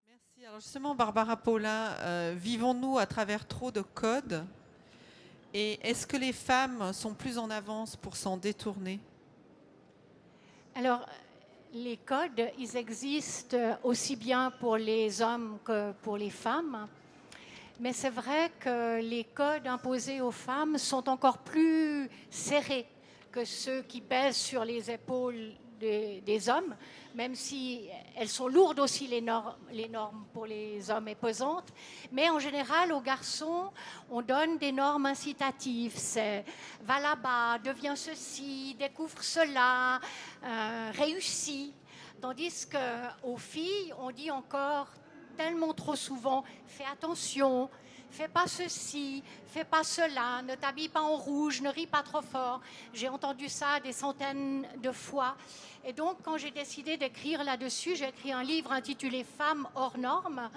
Merci. Alors justement, Barbara Paulin, vivons-nous à travers trop de codes? Et est-ce que les femmes sont plus en avance pour s'en détourner? Alors, les codes, ils existent aussi bien pour les hommes que pour les femmes. Mais c'est vrai que les codes imposés aux femmes sont encore plus serrés que ceux qui pèsent sur les épaules des hommes, même si elles sont lourdes aussi, les normes pour les hommes et pesantes. Mais en général, aux garçons, on donne des normes incitatives. C'est va là-bas, deviens ceci, découvre cela, réussis. Tandis qu'aux filles, on dit encore tellement trop souvent, fais attention, fais pas ceci, fais pas cela, ne t'habille pas en rouge, ne ris pas trop fort. J'ai entendu ça des centaines de fois. Et donc, quand j'ai décidé d'écrire là-dessus, j'ai écrit un livre intitulé Femmes hors normes,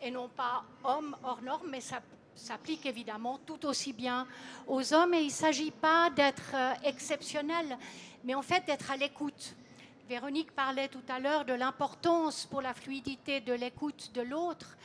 et non pas Hommes hors normes, mais ça s'applique évidemment tout aussi bien aux hommes. Et il ne s'agit pas d'être exceptionnel, mais en fait d'être à l'écoute. Véronique parlait tout à l'heure de l'importance pour la fluidité de l'écoute de l'autre,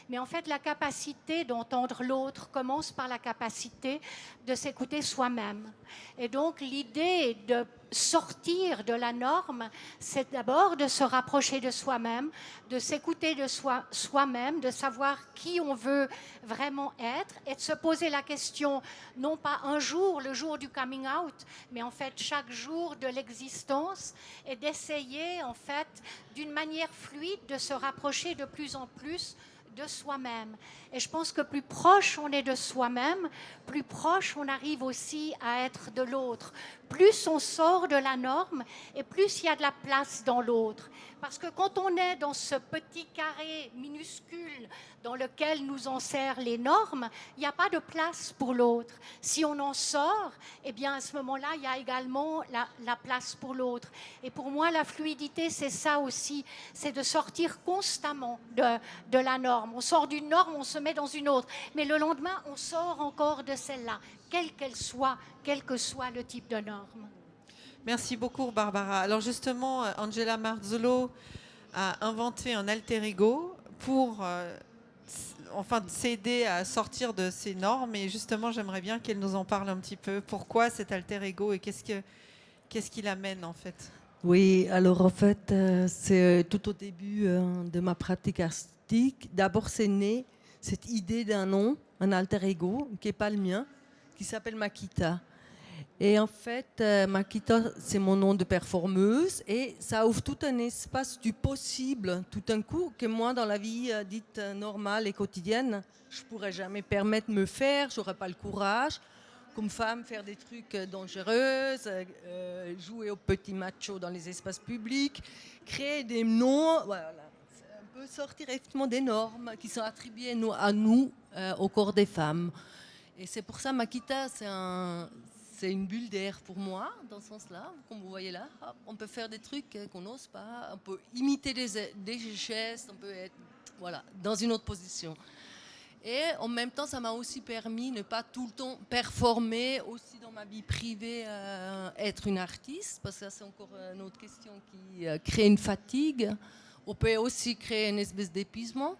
mais en fait la capacité d'entendre l'autre commence par la capacité de s'écouter soi-même. Et donc l'idée de sortir de la norme, c'est d'abord de se rapprocher de soi-même, de s'écouter de soi-même, de savoir qui on veut vraiment être et de se poser la question, non pas un jour, le jour du coming out, mais en fait chaque jour de l'existence, et d'essayer en fait d'une manière fluide de se rapprocher de plus en plus de soi-même. Et je pense que plus proche on est de soi-même, plus proche on arrive aussi à être de l'autre. Plus on sort de la norme et plus il y a de la place dans l'autre. Parce que quand on est dans ce petit carré minuscule dans lequel nous enserrent les normes, il n'y a pas de place pour l'autre. Si on en sort, eh bien à ce moment-là, il y a également la place pour l'autre. Et pour moi, la fluidité, c'est ça aussi, c'est de sortir constamment de la norme. On sort d'une norme, on se met dans une autre. Mais le lendemain, on sort encore de celle-là, quelle qu'elle soit, quel que soit le type de norme. Merci beaucoup, Barbara. Alors justement, Angela Marzullo a inventé un alter ego pour enfin s'aider à sortir de ces normes. Et justement, j'aimerais bien qu'elle nous en parle un petit peu. Pourquoi cet alter ego et qu'est-ce qui l'amène en fait? Oui, alors en fait, c'est tout au début de ma pratique artistique. D'abord, c'est né cette idée d'un nom, un alter ego, qui n'est pas le mien, qui s'appelle Makita. Et en fait, Makita, c'est mon nom de performeuse et ça ouvre tout un espace du possible, tout d'un coup, que moi, dans la vie dite normale et quotidienne, je ne pourrais jamais permettre de me faire, je n'aurais pas le courage. Comme femme, faire des trucs dangereux, jouer au petit macho dans les espaces publics, créer des noms, voilà. C'est un peu sortir effectivement des normes qui sont attribuées à nous, au corps des femmes. Et c'est pour ça, Makita, c'est une bulle d'air pour moi, dans ce sens-là, comme vous voyez là. Hop, on peut faire des trucs qu'on n'ose pas, on peut imiter des gestes, on peut être voilà, dans une autre position. Et en même temps, ça m'a aussi permis de ne pas tout le temps performer, aussi dans ma vie privée, être une artiste, parce que ça c'est encore une autre question qui crée une fatigue. On peut aussi créer une espèce d'épuisement.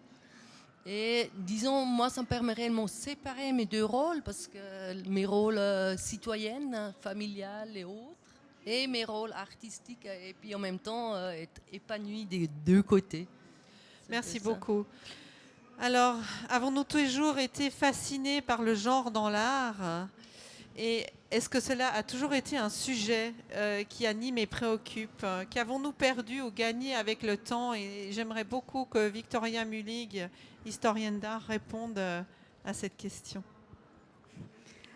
Et disons, moi, ça me permet réellement de séparer mes deux rôles, parce que mes rôles citoyennes, familiales et autres, et mes rôles artistiques, et puis en même temps être épanouie des deux côtés. Merci Ça. beaucoup. Alors, avons-nous toujours été fascinés par le genre dans l'art? Et est-ce que cela a toujours été un sujet qui anime et préoccupe? Qu'avons-nous perdu ou gagné avec le temps? Et j'aimerais beaucoup que Victoria Mulig, historienne d'art, réponde à cette question.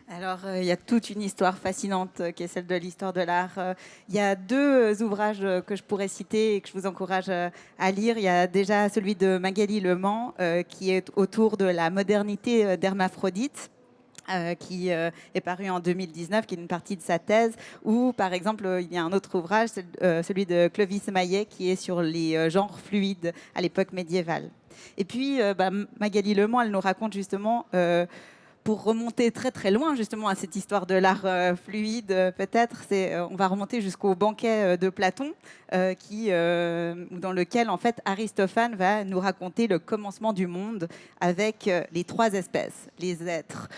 Alors, il y a toute une histoire fascinante qui est celle de l'histoire de l'art. Il y a deux ouvrages que je pourrais citer et que je vous encourage à lire. Il y a déjà celui de Magali Le Mans, qui est autour de la modernité d'Hermaphrodite. Qui est paru en 2019, qui est une partie de sa thèse, ou par exemple il y a un autre ouvrage, celui de Clovis Maillet, qui est sur les genres fluides à l'époque médiévale. Et puis Magali Le Mans, elle nous raconte justement pour remonter très très loin justement à cette histoire de l'art fluide, peut-être, on va remonter jusqu'au banquet de Platon, dans lequel en fait Aristophane va nous raconter le commencement du monde avec les 3 espèces, les êtres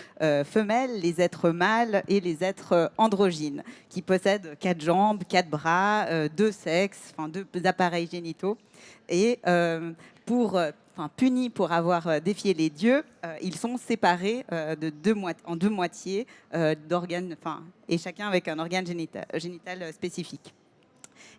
femelles, les êtres mâles et les êtres androgynes, qui possèdent 4 jambes, 4 bras, 2 sexes, enfin 2 appareils génitaux. Et punis pour avoir défié les dieux, ils sont séparés en 2 moitiés d'organes, et chacun avec un organe génital spécifique.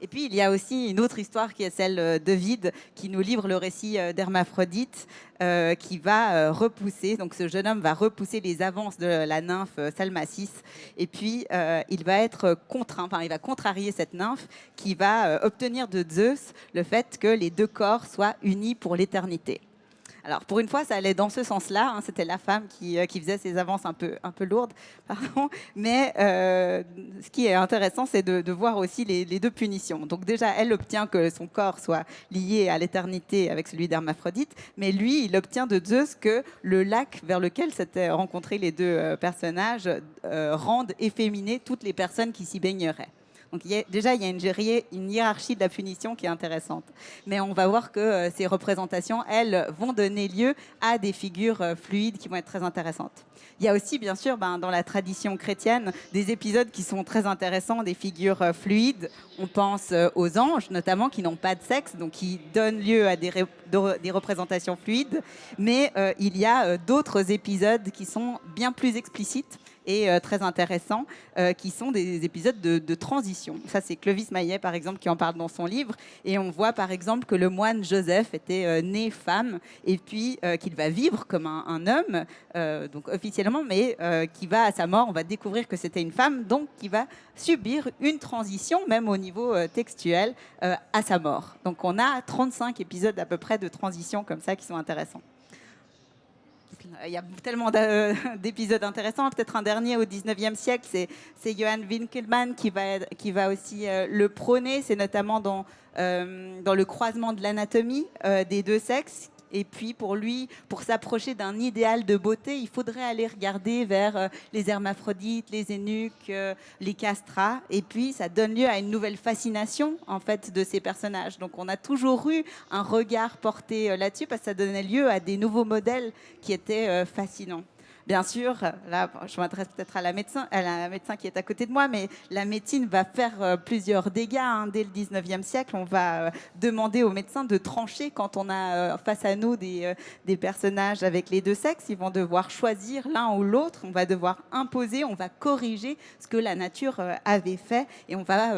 Et puis, il y a aussi une autre histoire qui est celle d'Ovide, qui nous livre le récit d'Hermaphrodite, qui va repousser, donc ce jeune homme va repousser les avances de la nymphe Salmacis, et puis il va être contraint, il va contrarier cette nymphe, qui va obtenir de Zeus le fait que les 2 corps soient unis pour l'éternité. Alors, pour une fois, ça allait dans ce sens-là. C'était la femme qui faisait ces avances un peu lourdes. Pardon. Mais ce qui est intéressant, c'est de voir aussi les 2 punitions. Donc déjà, elle obtient que son corps soit lié à l'éternité avec celui d'Hermaphrodite. Mais lui, il obtient de Zeus que le lac vers lequel s'étaient rencontrés les 2 personnages rende efféminées toutes les personnes qui s'y baigneraient. Donc il y a une hiérarchie de la punition qui est intéressante. Mais on va voir que ces représentations, elles, vont donner lieu à des figures fluides qui vont être très intéressantes. Il y a aussi, bien sûr, dans la tradition chrétienne, des épisodes qui sont très intéressants, des figures fluides. On pense aux anges, notamment, qui n'ont pas de sexe, donc qui donnent lieu à des représentations fluides. Mais il y a d'autres épisodes qui sont bien plus explicites et très intéressants, qui sont des épisodes de transition. Ça, c'est Clovis Maillet, par exemple, qui en parle dans son livre. Et on voit, par exemple, que le moine Joseph était né femme, et puis qu'il va vivre comme un homme, donc officiellement, mais qui va, à sa mort, on va découvrir que c'était une femme, donc qui va subir une transition, même au niveau textuel, à sa mort. Donc on a 35 épisodes à peu près de transition comme ça qui sont intéressants. Il y a tellement d'épisodes intéressants. Peut-être un dernier au 19e siècle, c'est Johann Winkelmann qui va aussi le prôner. C'est notamment dans le croisement de l'anatomie des 2 sexes. Et puis pour lui, pour s'approcher d'un idéal de beauté, il faudrait aller regarder vers les hermaphrodites, les eunuques, les castrats. Et puis ça donne lieu à une nouvelle fascination en fait de ces personnages. Donc on a toujours eu un regard porté là-dessus parce que ça donnait lieu à des nouveaux modèles qui étaient fascinants. Bien sûr, là, je m'adresse peut-être à la médecin qui est à côté de moi, mais la médecine va faire plusieurs dégâts. Dès le 19e siècle, on va demander aux médecins de trancher quand on a face à nous des personnages avec les 2 sexes. Ils vont devoir choisir l'un ou l'autre. On va devoir imposer, on va corriger ce que la nature avait fait, et on va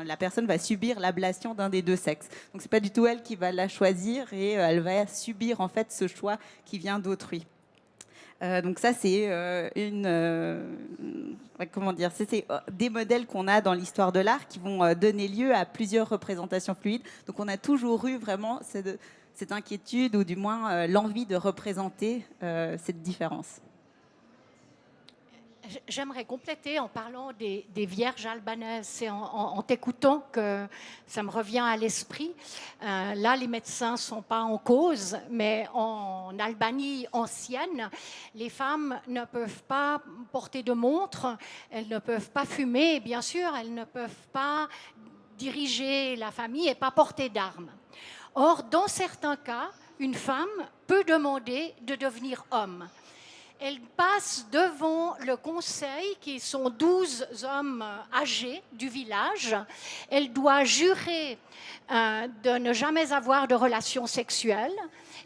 la personne va subir l'ablation d'un des 2 sexes. Donc c'est pas du tout elle qui va la choisir, et elle va subir en fait ce choix qui vient d'autrui. Donc ça, c'est c'est des modèles qu'on a dans l'histoire de l'art qui vont donner lieu à plusieurs représentations fluides. Donc on a toujours eu vraiment cette inquiétude, ou du moins l'envie de représenter cette différence. J'aimerais compléter en parlant des Vierges albanaises. C'est en t'écoutant que ça me revient à l'esprit. Là, les médecins ne sont pas en cause, mais en Albanie ancienne, les femmes ne peuvent pas porter de montre, elles ne peuvent pas fumer, et bien sûr, elles ne peuvent pas diriger la famille et pas porter d'armes. Or, dans certains cas, une femme peut demander de devenir homme. Elle passe devant le conseil, qui sont 12 hommes âgés du village. Elle doit jurer de ne jamais avoir de relations sexuelles.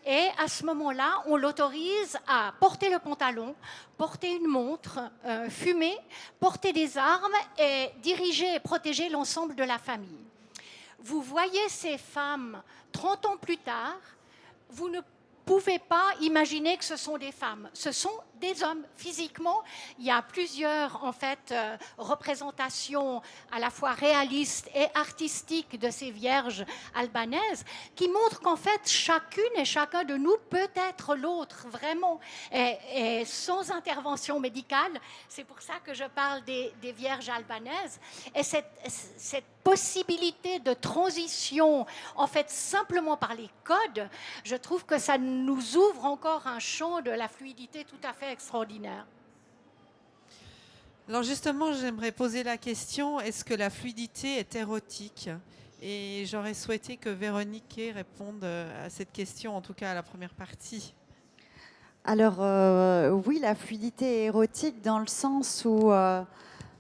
Et à ce moment-là, on l'autorise à porter le pantalon, porter une montre, fumer, porter des armes et diriger et protéger l'ensemble de la famille. Vous voyez ces femmes 30 ans plus tard, vous ne pouvez pas imaginer que ce sont des femmes. Ce sont des hommes physiquement. Il y a plusieurs en fait représentations à la fois réalistes et artistiques de ces vierges albanaises qui montrent qu'en fait chacune et chacun de nous peut être l'autre vraiment et sans intervention médicale. C'est pour ça que je parle des vierges albanaises et cette possibilité de transition en fait simplement par les codes, je trouve que ça nous ouvre encore un champ de la fluidité tout à fait extraordinaire. Alors justement, j'aimerais poser la question, est-ce que la fluidité est érotique? Et j'aurais souhaité que Véronique réponde à cette question, en tout cas à la première partie. Alors oui, la fluidité est érotique dans le sens où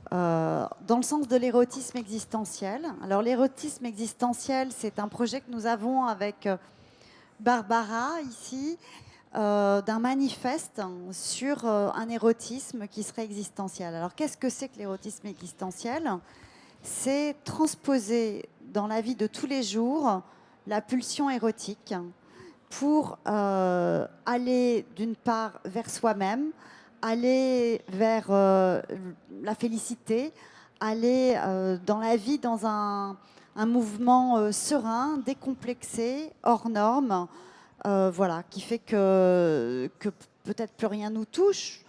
dans le sens de l'érotisme existentiel. Alors l'érotisme existentiel, c'est un projet que nous avons avec Barbara ici, d'un manifeste sur un érotisme qui serait existentiel. Alors qu'est-ce que c'est que l'érotisme existentiel? C'est transposer dans la vie de tous les jours la pulsion érotique pour aller d'une part vers soi-même, aller vers la félicité, aller dans la vie dans un mouvement serein, décomplexé, hors norme, voilà, qui fait que peut-être plus rien nous touche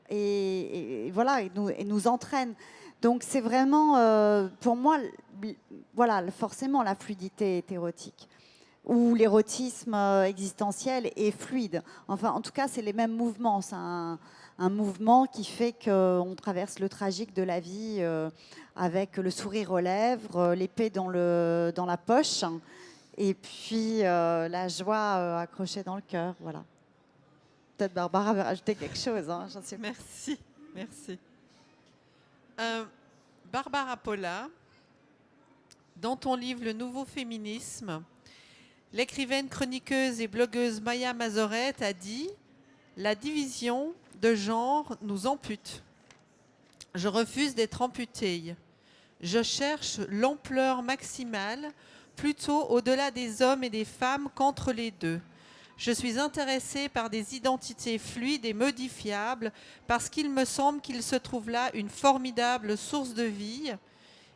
et voilà, et nous entraîne. Donc c'est vraiment, pour moi, voilà, forcément la fluidité est érotique. Ou l'érotisme existentiel est fluide. Enfin, en tout cas, c'est les mêmes mouvements. C'est un mouvement qui fait qu'on traverse le tragique de la vie avec le sourire aux lèvres, l'épée dans la poche, et puis la joie accrochée dans le cœur. Voilà. Peut-être Barbara veut rajouter quelque chose. Hein, j'en sais pas. Merci, merci. Barbara Polla, dans ton livre Le Nouveau Féminisme, l'écrivaine, chroniqueuse et blogueuse Maya Mazoret a dit « La division de genre nous ampute. Je refuse d'être amputée. Je cherche l'ampleur maximale, plutôt au-delà des hommes et des femmes qu'entre les deux. Je suis intéressée par des identités fluides et modifiables parce qu'il me semble qu'il se trouve là une formidable source de vie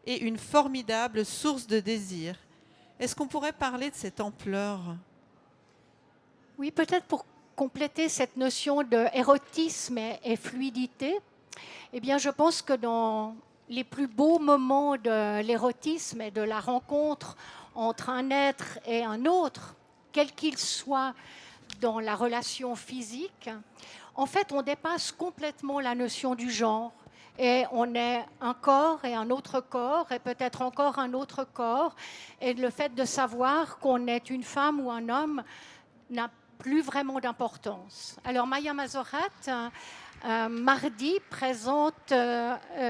et une formidable source de désir. » Est-ce qu'on pourrait parler de cette ampleur? Oui, peut-être pour compléter cette notion d'érotisme et fluidité, eh bien, je pense que dans les plus beaux moments de l'érotisme et de la rencontre entre un être et un autre, quel qu'il soit dans la relation physique, en fait, on dépasse complètement la notion du genre. Et on est un corps et un autre corps et peut-être encore un autre corps. Et le fait de savoir qu'on est une femme ou un homme n'a plus vraiment d'importance. Alors Maya Mazoret, mardi, présente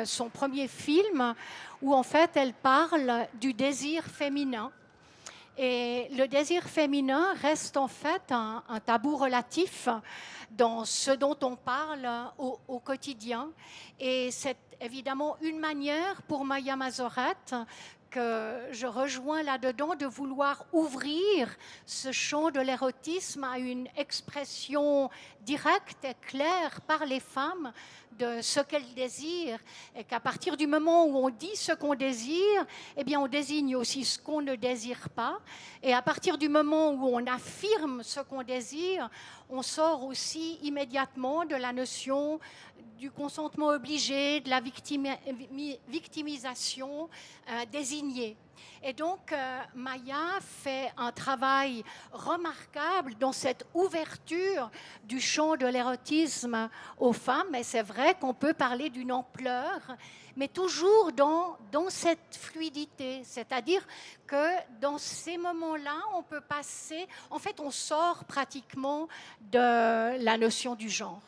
son premier film où en fait elle parle du désir féminin. Et le désir féminin reste en fait un tabou relatif dans ce dont on parle au quotidien. Et c'est évidemment une manière pour Maya Mazoret, que je rejoins là-dedans, de vouloir ouvrir ce champ de l'érotisme à une expression directe et claire par les femmes de ce qu'elles désirent, et qu'à partir du moment où on dit ce qu'on désire, eh bien on désigne aussi ce qu'on ne désire pas, et à partir du moment où on affirme ce qu'on désire, on sort aussi immédiatement de la notion du consentement obligé, de la victimisation désignée. Et donc, Maya fait un travail remarquable dans cette ouverture du champ de l'érotisme aux femmes. Et c'est vrai qu'on peut parler d'une ampleur, mais toujours dans cette fluidité. C'est-à-dire que dans ces moments-là, on peut passer... En fait, on sort pratiquement de la notion du genre.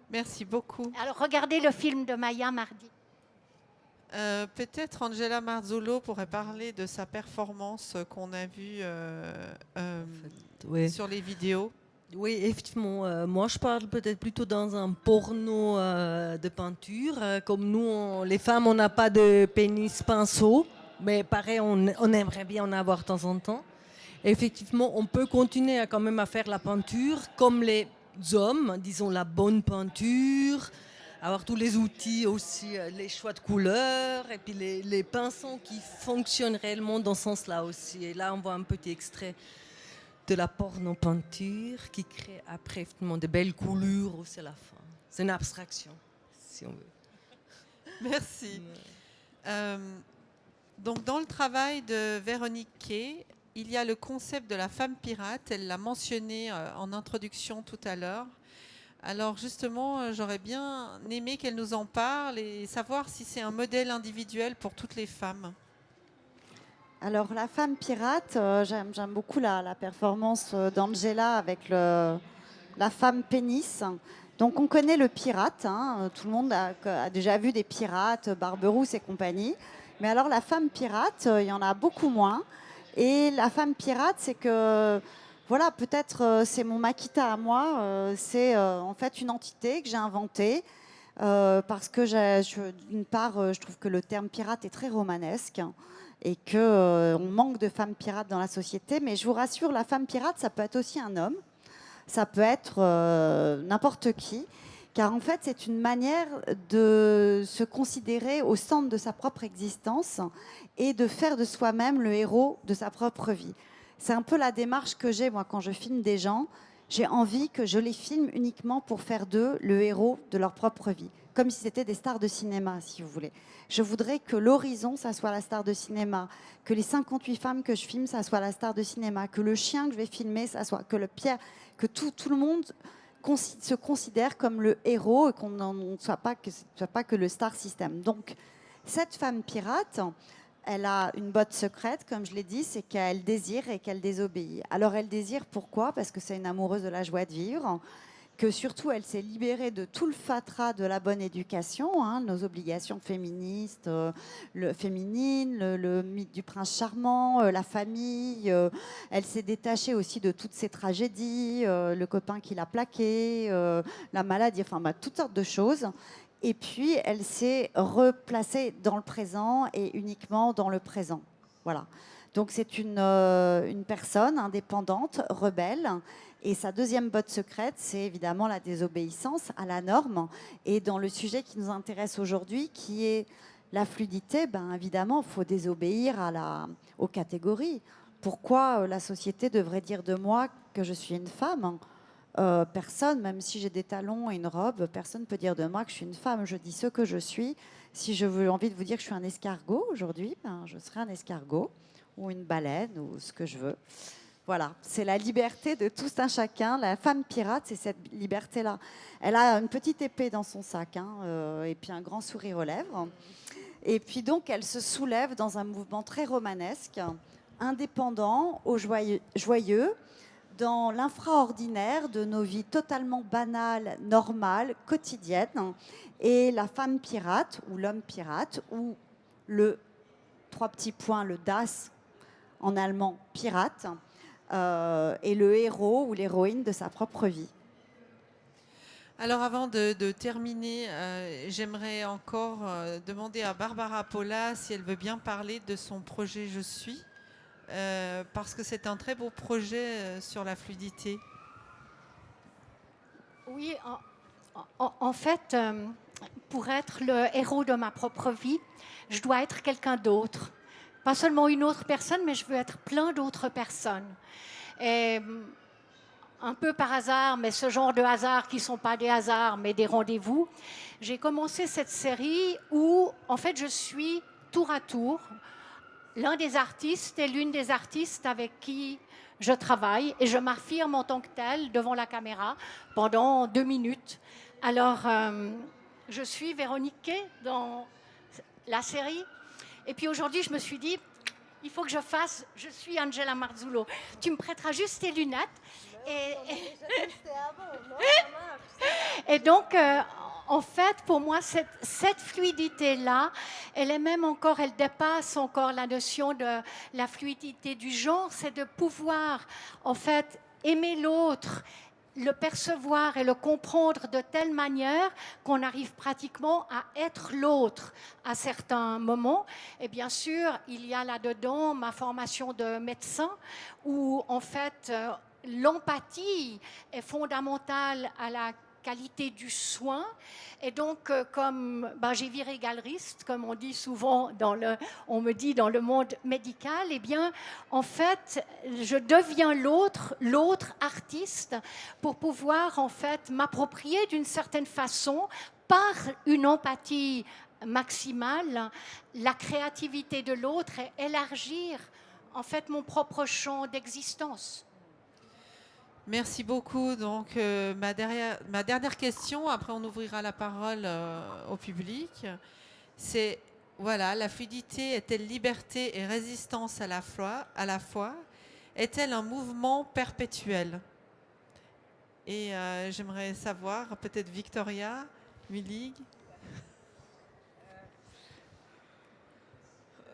Merci beaucoup. Alors, regardez le film de Maya mardi. Peut-être Angela Marzullo pourrait parler de sa performance qu'on a vue sur les vidéos. Oui, effectivement. Moi, je parle peut-être plutôt dans un porno de peinture. Comme nous, les femmes, on n'a pas de pénis pinceau. Mais pareil, on aimerait bien en avoir de temps en temps. Effectivement, on peut continuer quand même à faire la peinture comme les hommes, disons la bonne peinture, avoir tous les outils aussi, les choix de couleurs, et puis les pinceaux qui fonctionnent réellement dans ce sens-là aussi. Et là, on voit un petit extrait de la porno-peinture qui crée après effectivement de belles couleurs aussi à la fin. C'est une abstraction, si on veut. Merci. Donc, dans le travail de Véronique Kay, il y a le concept de la femme pirate. Elle l'a mentionné en introduction tout à l'heure. Alors justement, j'aurais bien aimé qu'elle nous en parle et savoir si c'est un modèle individuel pour toutes les femmes. Alors, la femme pirate, j'aime beaucoup la performance d'Angela avec la femme pénis. Donc, on connaît le pirate. Tout le monde a déjà vu des pirates, Barberousse et compagnie. Mais alors, la femme pirate, il y en a beaucoup moins. Et la femme pirate, c'est que, voilà, peut-être c'est mon Makita à moi. C'est en fait une entité que j'ai inventée. Parce que, d'une part, je trouve que le terme pirate est très romanesque. Et qu'on manque de femmes pirates dans la société. Mais je vous rassure, la femme pirate, ça peut être aussi un homme, ça peut être n'importe qui, car en fait, c'est une manière de se considérer au centre de sa propre existence et de faire de soi-même le héros de sa propre vie. C'est un peu la démarche que j'ai, moi, quand je filme des gens. J'ai envie que je les filme uniquement pour faire d'eux le héros de leur propre vie, comme si c'était des stars de cinéma, si vous voulez. Je voudrais que l'horizon, ça soit la star de cinéma, que les 58 femmes que je filme, ça soit la star de cinéma, que le chien que je vais filmer, ça soit que le Pierre, que tout le monde se considère comme le héros et qu'on ne soit pas que le star system. Donc, cette femme pirate, elle a une botte secrète, comme je l'ai dit, c'est qu'elle désire et qu'elle désobéit. Alors, elle désire pourquoi ? Parce que c'est une amoureuse de la joie de vivre, que surtout elle s'est libérée de tout le fatras de la bonne éducation, nos obligations féministes, féminines, le mythe du prince charmant, la famille. Elle s'est détachée aussi de toutes ces tragédies, le copain qui l'a plaqué, la maladie, enfin toutes sortes de choses. Et puis elle s'est replacée dans le présent et uniquement dans le présent. Voilà. Donc c'est une personne indépendante, rebelle. Et sa deuxième botte secrète, c'est évidemment la désobéissance à la norme. Et dans le sujet qui nous intéresse aujourd'hui, qui est la fluidité, évidemment, il faut désobéir aux catégories. Pourquoi la société devrait dire de moi que je suis une femme ? Personne, même si j'ai des talons et une robe, personne ne peut dire de moi que je suis une femme. Je dis ce que je suis. Si je veux envie de vous dire que je suis un escargot aujourd'hui, je serai un escargot ou une baleine ou ce que je veux. Voilà, c'est la liberté de tout un chacun. La femme pirate, c'est cette liberté-là. Elle a une petite épée dans son sac et puis un grand sourire aux lèvres. Et puis donc, elle se soulève dans un mouvement très romanesque, indépendant, joyeux, dans l'infraordinaire de nos vies totalement banales, normales, quotidiennes. Et la femme pirate, ou l'homme pirate, ou le Das en allemand, pirate, et le héros ou l'héroïne de sa propre vie. Alors avant de terminer, j'aimerais encore demander à Barbara Paula si elle veut bien parler de son projet Je suis, parce que c'est un très beau projet sur la fluidité. Oui, en fait, pour être le héros de ma propre vie, je dois être quelqu'un d'autre. Pas seulement une autre personne, mais je veux être plein d'autres personnes. Et un peu par hasard, mais ce genre de hasard qui ne sont pas des hasards, mais des rendez-vous, j'ai commencé cette série où, en fait, je suis tour à tour l'un des artistes et l'une des artistes avec qui je travaille, et je m'affirme en tant que telle devant la caméra pendant 2 minutes. Alors, je suis Véronique Kay dans la série. Et puis aujourd'hui, je me suis dit, il faut que je suis Angela Marzullo. Tu me prêteras juste tes lunettes. Et donc, en fait, pour moi, cette fluidité-là, elle dépasse encore la notion de la fluidité du genre. C'est de pouvoir, en fait, aimer l'autre, le percevoir et le comprendre de telle manière qu'on arrive pratiquement à être l'autre à certains moments. Et bien sûr, il y a là-dedans ma formation de médecin où, en fait, l'empathie est fondamentale à la qualité du soin. Et donc, comme j'ai viré galeriste, comme on dit souvent on me dit dans le monde médical, eh bien, en fait, je deviens l'autre artiste pour pouvoir, en fait, m'approprier d'une certaine façon, par une empathie maximale, la créativité de l'autre et élargir, en fait, mon propre champ d'existence. Merci beaucoup. Donc, ma dernière question, après on ouvrira la parole au public, c'est, voilà, la fluidité est-elle liberté et résistance à la fois? Est-elle un mouvement perpétuel? Et j'aimerais savoir, peut-être Victoria, Millig.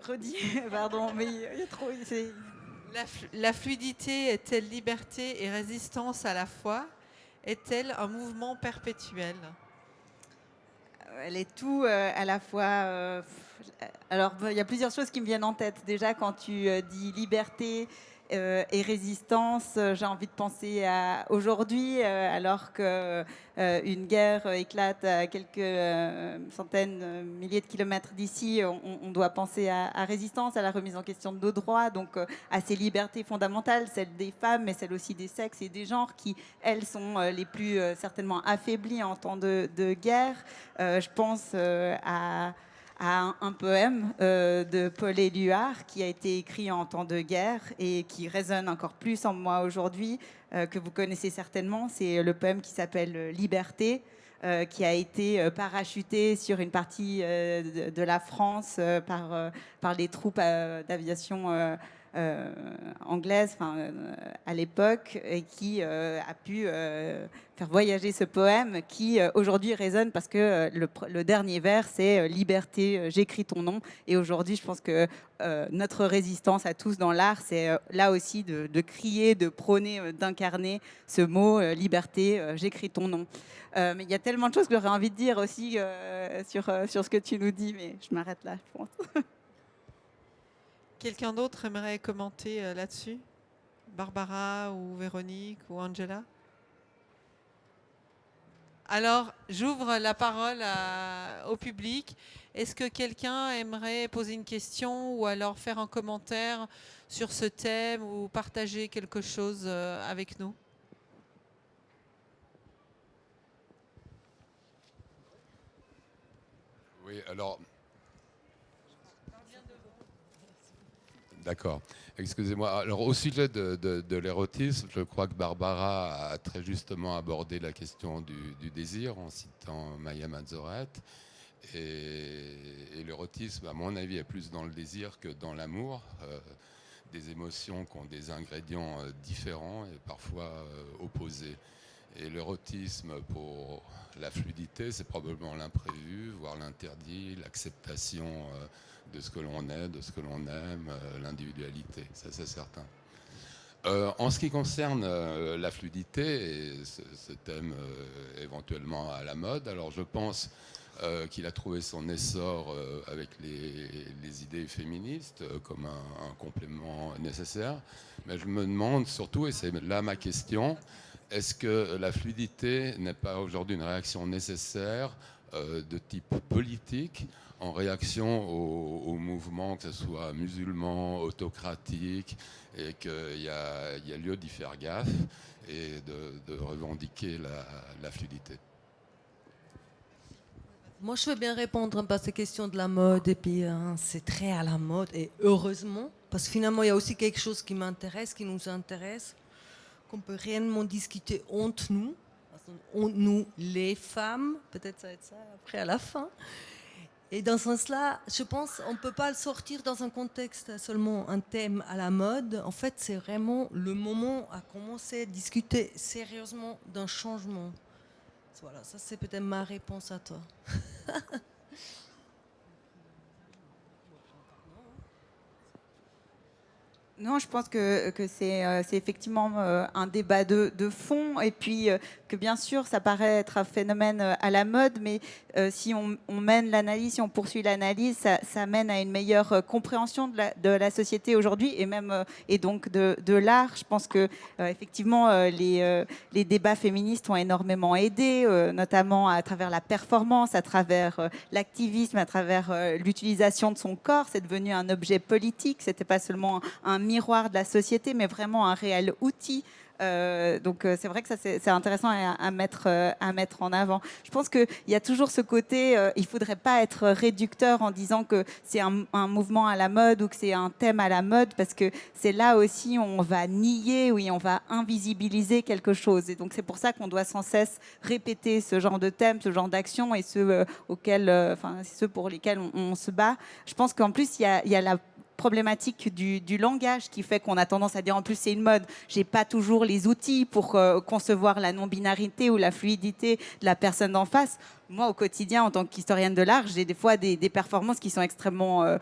Redis, pardon, mais il y a trop... La fluidité est-elle liberté et résistance à la fois? Est-elle un mouvement perpétuel? Elle est tout à la fois. Alors, il y a plusieurs choses qui me viennent en tête. Déjà, quand tu dis liberté et résistance, j'ai envie de penser à aujourd'hui, alors qu'une guerre éclate à quelques centaines, milliers de kilomètres d'ici. On doit penser à résistance, à la remise en question de nos droits, donc à ces libertés fondamentales, celles des femmes, mais celles aussi des sexes et des genres, qui, elles, sont les plus certainement affaiblies en temps de guerre. Je pense à un poème de Paul Éluard qui a été écrit en temps de guerre et qui résonne encore plus en moi aujourd'hui, que vous connaissez certainement. C'est le poème qui s'appelle Liberté, qui a été parachuté sur une partie de la France par les troupes d'aviation anglaise à l'époque, et qui a pu faire voyager ce poème qui aujourd'hui résonne parce que le dernier vers c'est liberté, j'écris ton nom. Et aujourd'hui je pense que notre résistance à tous dans l'art, c'est là aussi de crier, de prôner, d'incarner ce mot liberté, j'écris ton nom. Mais il y a tellement de choses que j'aurais envie de dire aussi sur ce que tu nous dis, mais je m'arrête là, je pense. Quelqu'un d'autre aimerait commenter là-dessus? Barbara ou Véronique ou Angela? Alors, j'ouvre la parole au public. Est-ce que quelqu'un aimerait poser une question ou alors faire un commentaire sur ce thème ou partager quelque chose avec nous? Oui, alors... D'accord. Excusez-moi. Alors, au sujet de l'érotisme, je crois que Barbara a très justement abordé la question du désir en citant Maya Mazoret. Et l'érotisme, à mon avis, est plus dans le désir que dans l'amour. Des émotions qui ont des ingrédients différents et parfois opposés. Et l'érotisme, pour la fluidité, c'est probablement l'imprévu, voire l'interdit, l'acceptation de ce que l'on est, de ce que l'on aime, l'individualité, ça c'est certain. En ce qui concerne la fluidité, et ce thème éventuellement à la mode, alors je pense qu'il a trouvé son essor avec les idées féministes comme un complément nécessaire. Mais je me demande surtout, et c'est là ma question, est-ce que la fluidité n'est pas aujourd'hui une réaction nécessaire de type politique, en réaction aux mouvements, que ce soit musulmans, autocratiques, et qu'il y a lieu d'y faire gaffe et de revendiquer la fluidité? Moi, je veux bien répondre à ces questions de la mode, et puis c'est très à la mode, et heureusement, parce que finalement, il y a aussi quelque chose qui m'intéresse, qui nous intéresse, qu'on peut réellement discuter entre nous, nous les femmes, peut-être ça va être ça après à la fin. Et dans ce sens-là, je pense qu'on ne peut pas le sortir dans un contexte seulement un thème à la mode. En fait, c'est vraiment le moment à commencer à discuter sérieusement d'un changement. Voilà, ça c'est peut-être ma réponse à toi. Non, je pense que c'est effectivement un débat de fond. Et puis, que bien sûr, ça paraît être un phénomène à la mode, mais si on mène l'analyse, si on poursuit l'analyse, ça mène à une meilleure compréhension de la société aujourd'hui et même et donc de l'art. Je pense que effectivement, les débats féministes ont énormément aidé, notamment à travers la performance, à travers l'activisme, à travers l'utilisation de son corps. C'est devenu un objet politique. C'était pas seulement un miroir de la société, mais vraiment un réel outil. Donc c'est vrai que ça c'est intéressant à mettre en avant. Je pense qu'il y a toujours ce côté, il ne faudrait pas être réducteur en disant que c'est un mouvement à la mode ou que c'est un thème à la mode, parce que c'est là aussi où on va nier, où on va invisibiliser quelque chose. Et donc c'est pour ça qu'on doit sans cesse répéter ce genre de thème, ce genre d'action et ceux ceux pour lesquels on se bat. Je pense qu'en plus il y a la problématique du langage qui fait qu'on a tendance à dire en plus c'est une mode. J'ai pas toujours les outils pour concevoir la non-binarité ou la fluidité de la personne d'en face. Moi, au quotidien, en tant qu'historienne de l'art, j'ai des fois des performances qui sont extrêmement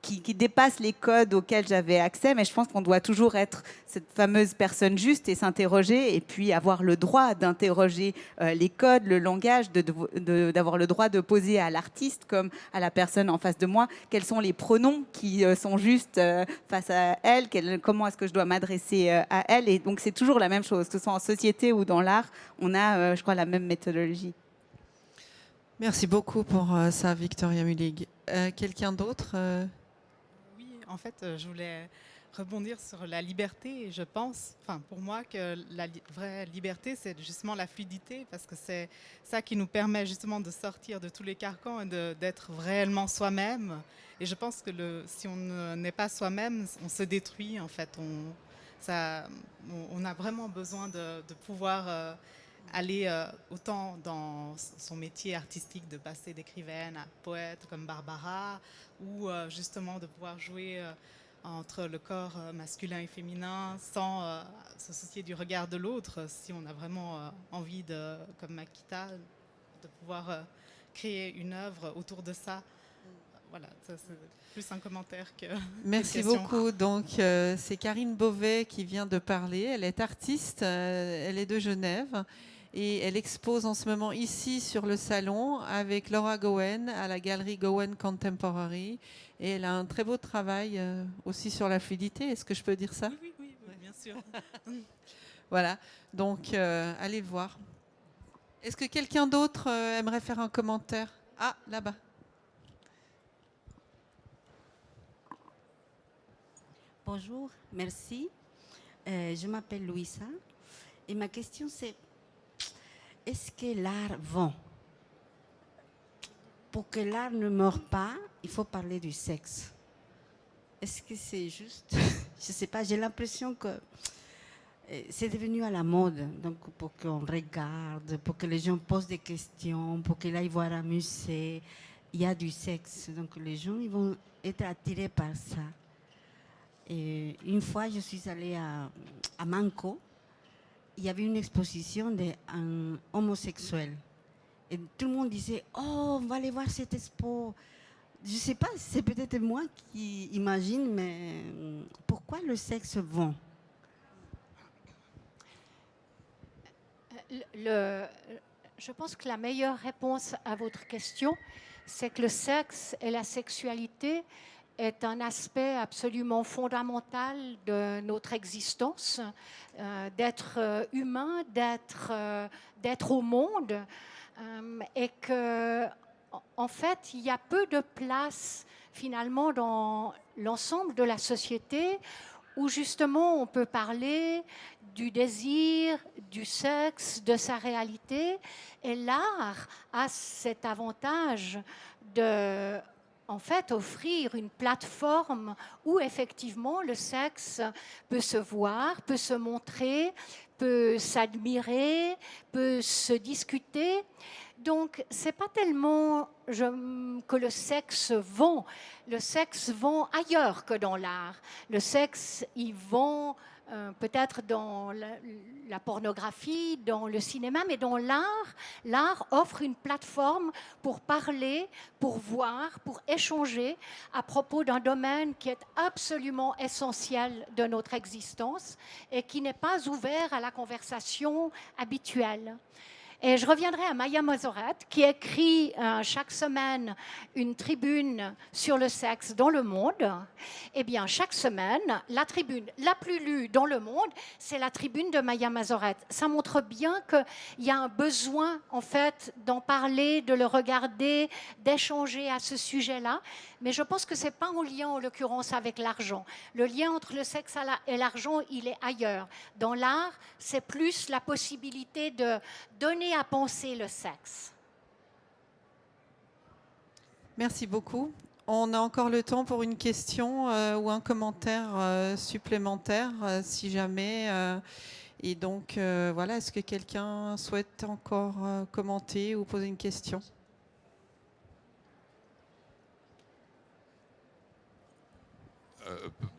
qui dépassent les codes auxquels j'avais accès, mais je pense qu'on doit toujours être cette fameuse personne juste et s'interroger, et puis avoir le droit d'interroger les codes, le langage, d'avoir le droit de poser à l'artiste comme à la personne en face de moi quels sont les pronoms qui sont justes face à elle, comment est-ce que je dois m'adresser à elle. Et donc c'est toujours la même chose, que ce soit en société ou dans l'art, on a, je crois, la même méthodologie. Merci beaucoup pour ça, Victoria Mulig. Quelqu'un d'autre Oui, en fait, je voulais rebondir sur la liberté. Je pense, enfin, pour moi, que la vraie liberté, c'est justement la fluidité, parce que c'est ça qui nous permet justement de sortir de tous les carcans et d'être réellement soi-même. Et je pense que si on n'est pas soi-même, on se détruit, en fait. On a vraiment besoin de pouvoir aller autant dans son métier artistique, de passer d'écrivaine à poète comme Barbara, ou justement de pouvoir jouer entre le corps masculin et féminin sans se soucier du regard de l'autre, si on a vraiment envie comme Makita, de pouvoir créer une œuvre autour de ça. Voilà, ça, c'est plus un commentaire que Merci une question. beaucoup. Donc, c'est Karine Beauvais qui vient de parler. Elle est artiste, elle est de Genève. Et elle expose en ce moment ici sur le salon avec Laura Gowen à la galerie Gowen Contemporary. Et elle a un très beau travail aussi sur la fluidité. Est-ce que je peux dire ça? Oui, bien sûr. Voilà, donc allez voir. Est-ce que quelqu'un d'autre aimerait faire un commentaire? Ah, là-bas. Bonjour, merci. Je m'appelle Louisa. Et ma question c'est, est-ce que l'art vend? Pour que l'art ne meure pas, il faut parler du sexe. Est-ce que c'est juste? Je ne sais pas, j'ai l'impression que c'est devenu à la mode. Donc pour qu'on regarde, pour que les gens posent des questions, pour qu'ils aillent voir un musée, il y a du sexe. Donc les gens ils vont être attirés par ça. Et une fois, je suis allée à Manco. Il y avait une exposition d'un homosexuel. Et tout le monde disait, oh, on va aller voir cette expo. Je ne sais pas, c'est peut-être moi qui imagine, mais pourquoi le sexe vend? Je pense que la meilleure réponse à votre question, c'est que le sexe et la sexualité est un aspect absolument fondamental de notre existence, d'être humain, d'être au monde, et que, en fait, il y a peu de place finalement dans l'ensemble de la société où justement on peut parler du désir, du sexe, de sa réalité. Et l'art a cet avantage de en fait offrir une plateforme où effectivement le sexe peut se voir, peut se montrer, peut s'admirer, peut se discuter. Donc c'est pas tellement que le sexe vend. Le sexe vend ailleurs que dans l'art. Le sexe, il vend peut-être dans la pornographie, dans le cinéma, mais dans l'art. L'art offre une plateforme pour parler, pour voir, pour échanger à propos d'un domaine qui est absolument essentiel de notre existence et qui n'est pas ouvert à la conversation habituelle. Et je reviendrai à Maya Mozoret, qui écrit chaque semaine une tribune sur le sexe dans le monde. Eh bien, chaque semaine, la tribune la plus lue dans le monde, c'est la tribune de Maya Mozoret. Ça montre bien qu'il y a un besoin, en fait, d'en parler, de le regarder, d'échanger à ce sujet-là. Mais je pense que ce n'est pas en lien, en l'occurrence, avec l'argent. Le lien entre le sexe et l'argent, il est ailleurs. Dans l'art, c'est plus la possibilité de donner à penser le sexe. Merci beaucoup. On a encore le temps pour une question ou un commentaire supplémentaire, si jamais. Et donc, voilà, est-ce que quelqu'un souhaite encore commenter ou poser une question ?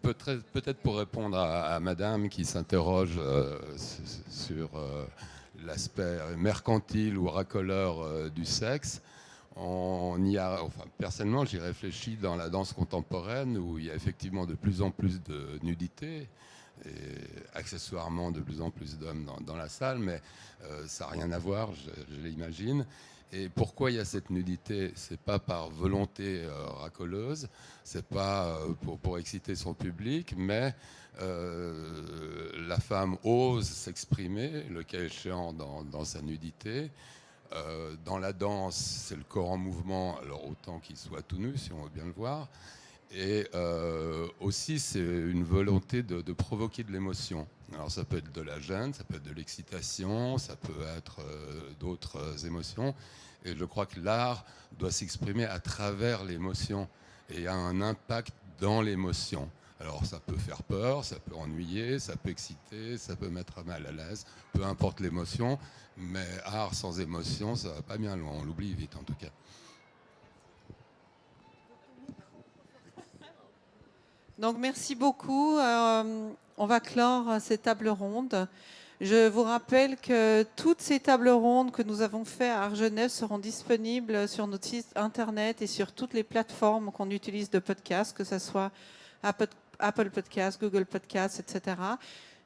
Peut-être pour répondre à madame qui s'interroge sur l'aspect mercantile ou racoleur du sexe, personnellement, j'y réfléchis dans la danse contemporaine où il y a effectivement de plus en plus de nudité et accessoirement de plus en plus d'hommes dans la salle, mais ça n'a rien à voir, je l'imagine. Et pourquoi il y a cette nudité ? C'est pas par volonté racoleuse, c'est pas pour exciter son public, mais la femme ose s'exprimer, le cas échéant dans sa nudité. Dans la danse, c'est le corps en mouvement, alors autant qu'il soit tout nu, si on veut bien le voir. Et aussi, c'est une volonté de provoquer de l'émotion. Alors ça peut être de la gêne, ça peut être de l'excitation, ça peut être d'autres émotions. Et je crois que l'art doit s'exprimer à travers l'émotion et a un impact dans l'émotion. Alors ça peut faire peur, ça peut ennuyer, ça peut exciter, ça peut mettre mal à l'aise, peu importe l'émotion. Mais art sans émotion, ça va pas bien loin, on l'oublie vite en tout cas. Donc merci beaucoup. On va clore cette table ronde. Je vous rappelle que toutes ces tables rondes que nous avons faites à Argenève seront disponibles sur notre site internet et sur toutes les plateformes qu'on utilise de podcast, que ce soit Apple Podcast, Google Podcast, etc.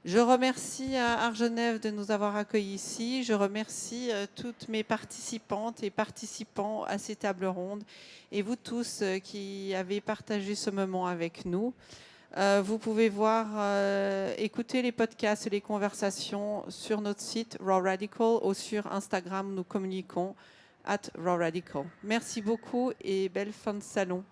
Je remercie Argenève de nous avoir accueillis ici. Je remercie toutes mes participantes et participants à ces tables rondes et vous tous qui avez partagé ce moment avec nous. Vous pouvez écouter les podcasts et les conversations sur notre site Raw Radical ou sur Instagram, nous communiquons @RawRadical. Merci beaucoup et belle fin de salon.